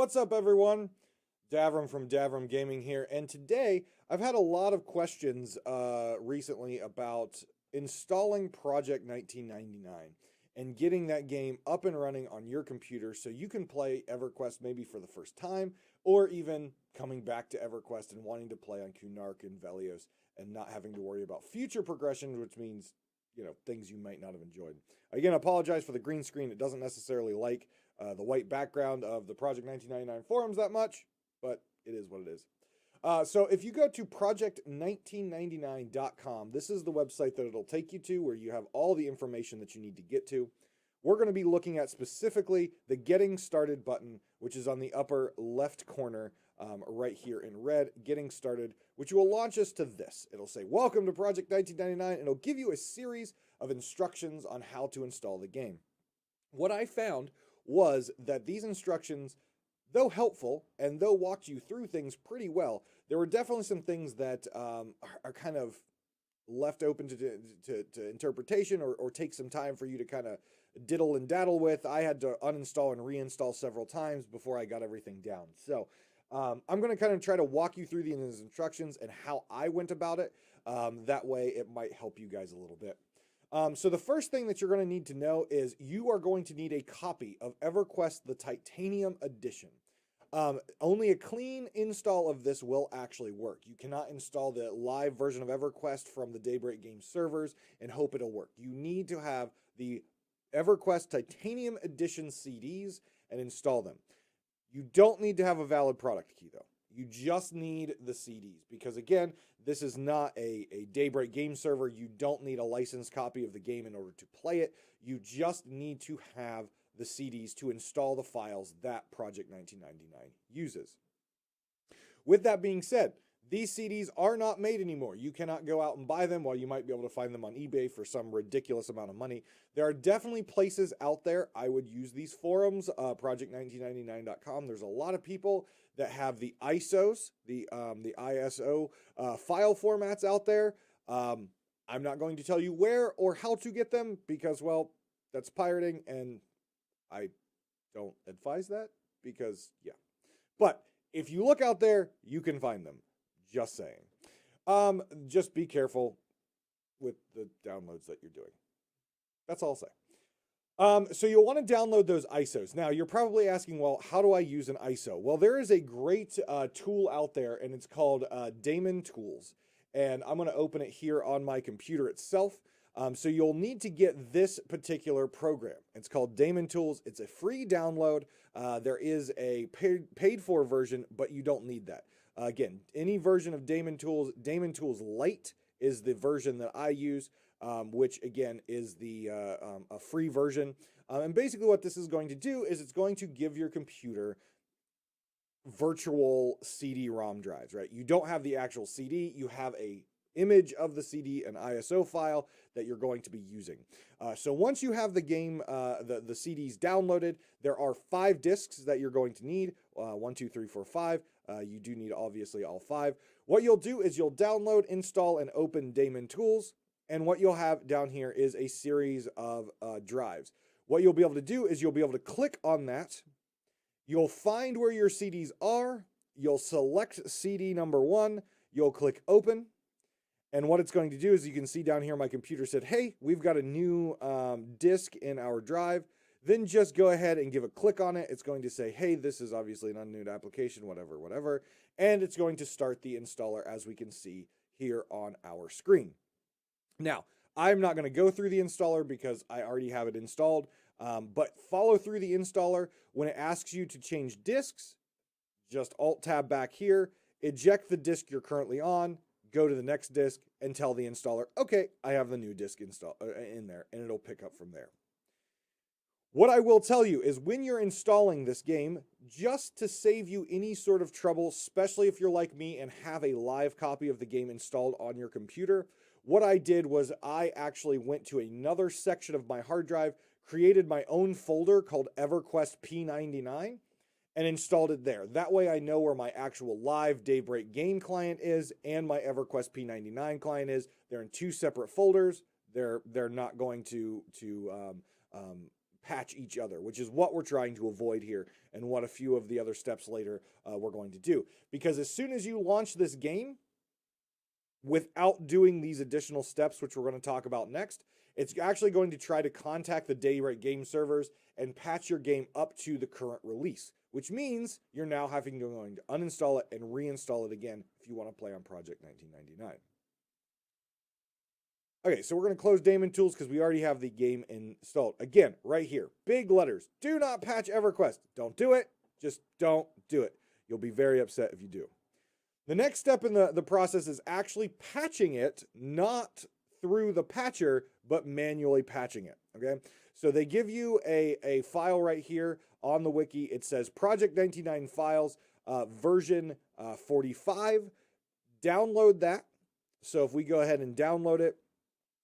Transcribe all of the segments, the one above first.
What's up, everyone? Davram from Davram Gaming here, and today I've had a lot of questions recently about installing Project 1999 and getting that game up and running on your computer so you can play EverQuest maybe for the first time, or even coming back to EverQuest and wanting to play on Kunark and Velios and not having to worry about future progressions, which means, things you might not have enjoyed. Again, I apologize for the green screen. It doesn't necessarily like the white background of the Project 1999 forums that much, but it is what it is. So if you go to project1999.com, this is the website that it'll take you to where you have all the information that you need to get to. We're going to be looking at specifically the Getting Started button, which is on the upper left corner right here in red, Getting Started, which will launch us to this. It'll say, welcome to Project 1999, and it'll give you a series of instructions on how to install the game. What I found was that these instructions, though helpful and though walked you through things pretty well, there were definitely some things that are kind of left open to interpretation or take some time for you to kind of diddle and daddle with. I had to uninstall and reinstall several times before I got everything down. So I'm going to kind of try to walk you through these instructions and how I went about it. That way it might help you guys a little bit. So the first thing that you're going to need to know is you are going to need a copy of EverQuest, the Titanium Edition. Only a clean install of this will actually work. You cannot install the live version of EverQuest from the Daybreak Games servers and hope it'll work. You need to have the EverQuest Titanium Edition CDs and install them. You don't need to have a valid product key, though. You just need the CDs because, again, this is not a Daybreak game server. You don't need a licensed copy of the game in order to play it. You just need to have the CDs to install the files that Project 1999 uses. With that being said, these CDs are not made anymore. You cannot go out and buy them, while you might be able to find them on eBay for some ridiculous amount of money. There are definitely places out there. I would use these forums, project1999.com. There's a lot of people that have the ISOs, the ISO file formats out there. I'm not going to tell you where or how to get them because, well, that's pirating, and I don't advise that because, yeah. But if you look out there, you can find them. Just saying. Just be careful with the downloads that you're doing. That's all I'll say. So you'll want to download those ISOs. Now, you're probably asking, well, how do I use an ISO? Well, there is a great tool out there, and it's called Daemon Tools. And I'm going to open it here on my computer itself. So you'll need to get this particular program. It's called Daemon Tools. It's a free download. There is a paid for version, but you don't need that. Again, any version of Daemon Tools Lite is the version that I use, which again is the a free version. And basically what this is going to do is it's going to give your computer virtual CD-ROM drives, right? You don't have the actual CD, you have a image of the CD, an ISO file that you're going to be using. So once you have the game, the CDs downloaded, there are 5 discs that you're going to need. 1, 2, 3, 4, 5. You do need obviously all 5. What you'll do is you'll download, install, and open Daemon Tools. And what you'll have down here is a series of drives. What you'll be able to do is you'll be able to click on that. You'll find where your CDs are. You'll select CD number 1. You'll click open. And what it's going to do is you can see down here my computer said, hey, we've got a new disk in our drive. Then just go ahead and give a click on it. It's going to say, hey, this is obviously an unknown application, whatever. And it's going to start the installer as we can see here on our screen. Now, I'm not going to go through the installer because I already have it installed. But follow through the installer. When it asks you to change disks, just Alt-Tab back here, eject the disk you're currently on, go to the next disk, and tell the installer, okay, I have the new disk in there, and it'll pick up from there. What I will tell you is when you're installing this game, just to save you any sort of trouble, especially if you're like me and have a live copy of the game installed on your computer, what I did was I actually went to another section of my hard drive, created my own folder called EverQuest P99, and installed it there. That way I know where my actual live Daybreak game client is and my EverQuest P99 client is. They're in 2 separate folders. They're not going to patch each other, which is what we're trying to avoid here and what a few of the other steps later we're going to do. Because as soon as you launch this game, without doing these additional steps, which we're going to talk about next, it's actually going to try to contact the Dayrate game servers and patch your game up to the current release, which means you're now having to going to uninstall it and reinstall it again if you want to play on Project 1999. Okay, so we're going to close Daemon Tools because we already have the game installed. Again, right here, big letters. Do not patch EverQuest. Don't do it. Just don't do it. You'll be very upset if you do. The next step in the process is actually patching it, not through the patcher, but manually patching it, okay? So they give you a file right here on the wiki. It says Project 1999 files, version 45. Download that. So if we go ahead and download it,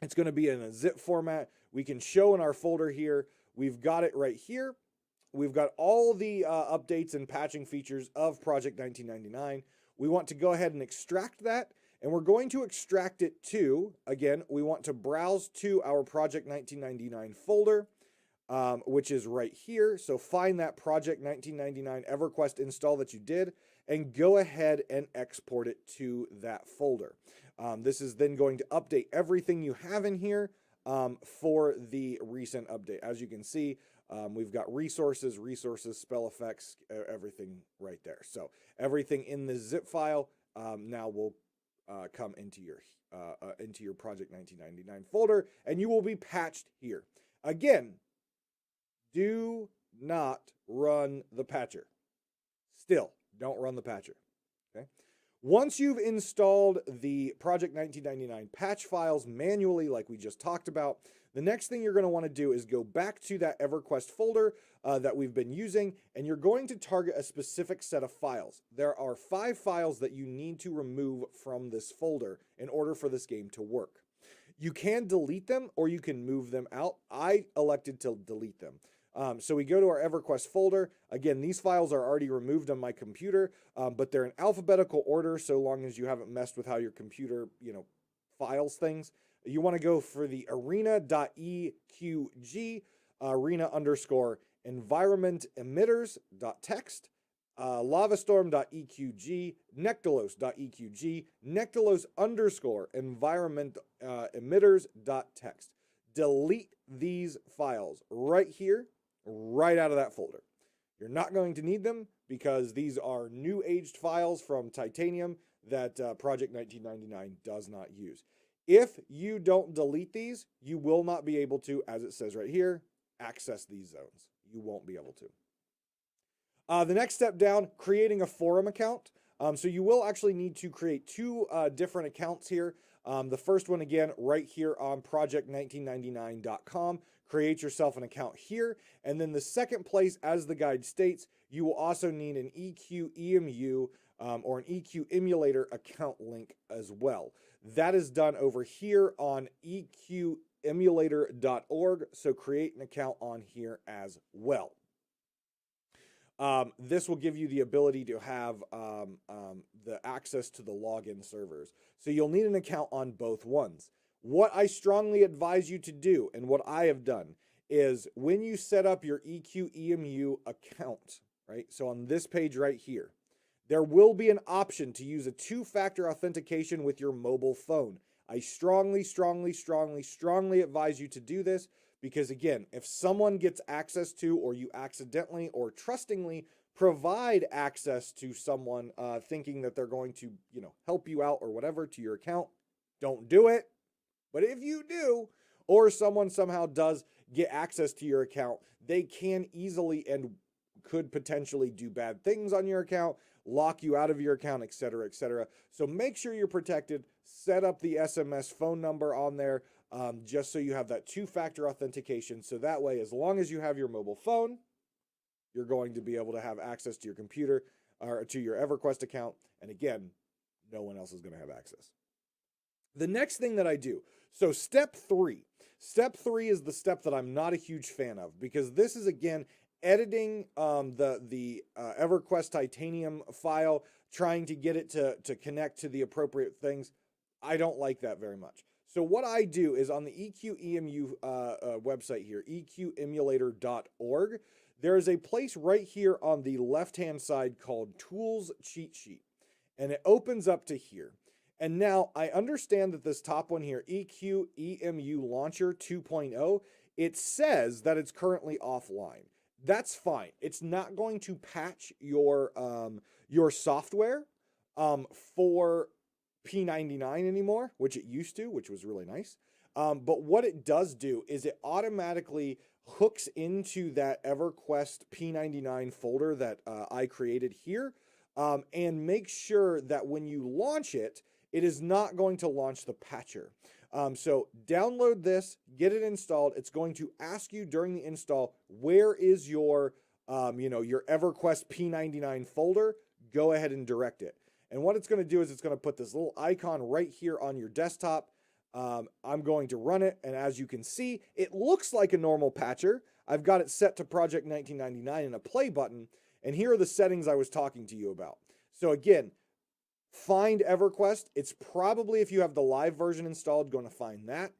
it's going to be in a zip format. We can show in our folder here. We've got it right here. We've got all the updates and patching features of Project 1999. We want to go ahead and extract that, and we're going to extract it to, again, we want to browse to our Project 1999 folder, which is right here. So find that Project 1999 EverQuest install that you did, and go ahead and export it to that folder. This is then going to update everything you have in here for the recent update. As you can see, we've got resources, spell effects, everything right there. So everything in the zip file now will come into your Project 1999 folder, and you will be patched here. Again, do not run the patcher. Still, don't run the patcher. Okay. Once you've installed the Project 1999 patch files manually, like we just talked about, the next thing you're going to want to do is go back to that EverQuest folder that we've been using, and you're going to target a specific set of files. There are 5 files that you need to remove from this folder in order for this game to work. You can delete them or you can move them out. I elected to delete them. So we go to our EverQuest folder. Again, these files are already removed on my computer, but they're in alphabetical order so long as you haven't messed with how your computer, files things. You want to go for the arena.eqg, arena_environment emitters.txt, lavastorm.eqg, nectalos.eqg, nectalos_environment emitters.txt. Delete these files right here, right out of that folder. You're not going to need them because these are new aged files from Titanium that Project 1999 does not use. If you don't delete these, you will not be able to, as it says right here, access these zones. You won't be able to. The next step down, creating a forum account. So you will actually need to create 2 different accounts here. The first one, again, right here on project1999.com. Create yourself an account here. And then the second place, as the guide states, you will also need an EQ or an EQ emulator account link as well. That is done over here on eqemulator.org. So create an account on here as well. This will give you the ability to have the access to the login servers. So you'll need an account on both ones. What I strongly advise you to do, and what I have done, is when you set up your EQEMU account, right? So on this page right here, there will be an option to use a 2-factor authentication with your mobile phone. I strongly advise you to do this because, again, if someone gets access to, or you accidentally or trustingly provide access to someone thinking that they're going to, help you out or whatever to your account, don't do it. But if you do, or someone somehow does get access to your account, they can easily and could potentially do bad things on your account, lock you out of your account, etc., etc. So make sure you're protected. Set up the SMS phone number on there just so you have that 2-factor authentication. So that way, as long as you have your mobile phone, you're going to be able to have access to your computer or to your EverQuest account. And again, no one else is going to have access. The next thing that I do, so step 3. Step 3 is the step that I'm not a huge fan of because this is, again, editing the EverQuest Titanium file, trying to get it to connect to the appropriate things. I don't like that very much. So what I do is on the EQEMU website here, eqemulator.org, there is a place right here on the left-hand side called Tools Cheat Sheet, and it opens up to here. And now I understand that this top one here, EQEMU Launcher 2.0, it says that it's currently offline. That's fine. It's not going to patch your software for P99 anymore, which it used to, which was really nice. But what it does do is it automatically hooks into that EverQuest P99 folder that I created here, and makes sure that when you launch it, it is not going to launch the patcher. So download this, get it installed. It's going to ask you during the install, where is your, your EverQuest P99 folder? Go ahead and direct it. And what it's going to do is it's going to put this little icon right here on your desktop. I'm going to run it, and as you can see, it looks like a normal patcher. I've got it set to Project1999 and a play button, and here are the settings I was talking to you about. So again, find EverQuest. It's probably, if you have the live version installed, going to find that.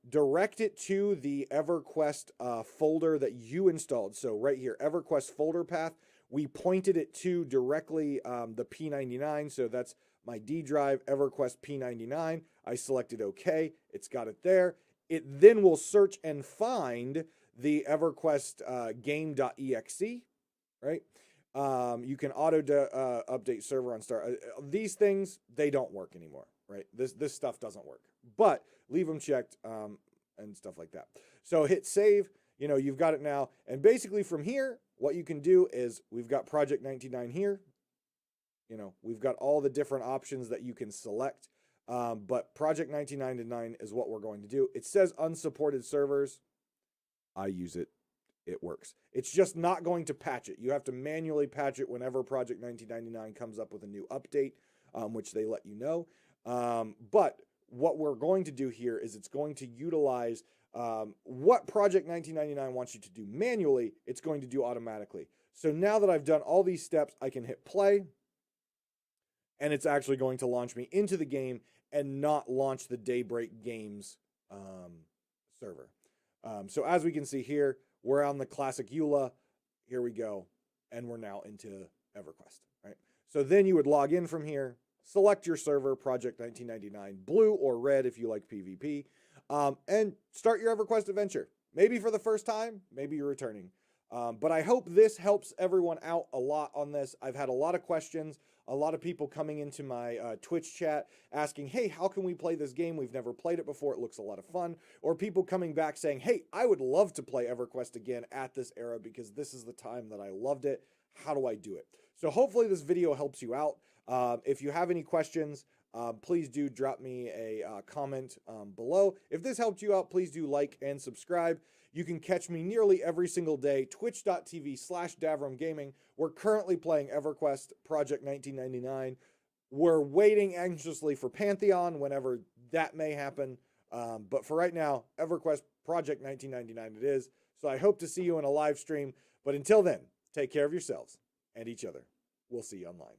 Direct it to the EverQuest folder that you installed. So right here, EverQuest folder path. We pointed it to directly the P99, so that's my D drive, EverQuest P99. I selected OK. It's got it there. It then will search and find the EverQuest game.exe, right? You can auto update server on start. These things, they don't work anymore, right? This stuff doesn't work, but leave them checked and stuff like that. So hit save. You've got it now. And basically from here, what you can do is we've got Project1999 here. We've got all the different options that you can select. But Project1999 is what we're going to do. It says unsupported servers. I use it. It works. It's just not going to patch it. You have to manually patch it whenever Project1999 comes up with a new update, which they let you know. But what we're going to do here is it's going to utilize what Project1999 wants you to do manually, it's going to do automatically. So now that I've done all these steps, I can hit play, and it's actually going to launch me into the game and not launch the Daybreak Games server. So as we can see here, we're on the classic EULA. Here we go, and we're now into EverQuest, right? So then you would log in from here, select your server, Project1999, blue or red if you like PvP, and start your EverQuest adventure. Maybe for the first time, maybe you're returning. But I hope this helps everyone out a lot on this. I've had a lot of questions, a lot of people coming into my Twitch chat asking, hey, how can we play this game? We've never played it before. It looks a lot of fun. Or people coming back saying, hey, I would love to play EverQuest again at this era because this is the time that I loved it. How do I do it? So hopefully this video helps you out. If you have any questions, please do drop me a comment below. If this helped you out, please do like and subscribe. You can catch me nearly every single day, twitch.tv/DavramGaming. We're currently playing EverQuest Project1999. We're waiting anxiously for Pantheon whenever that may happen. But for right now, EverQuest Project1999 it is. So I hope to see you in a live stream. But until then, take care of yourselves and each other. We'll see you online.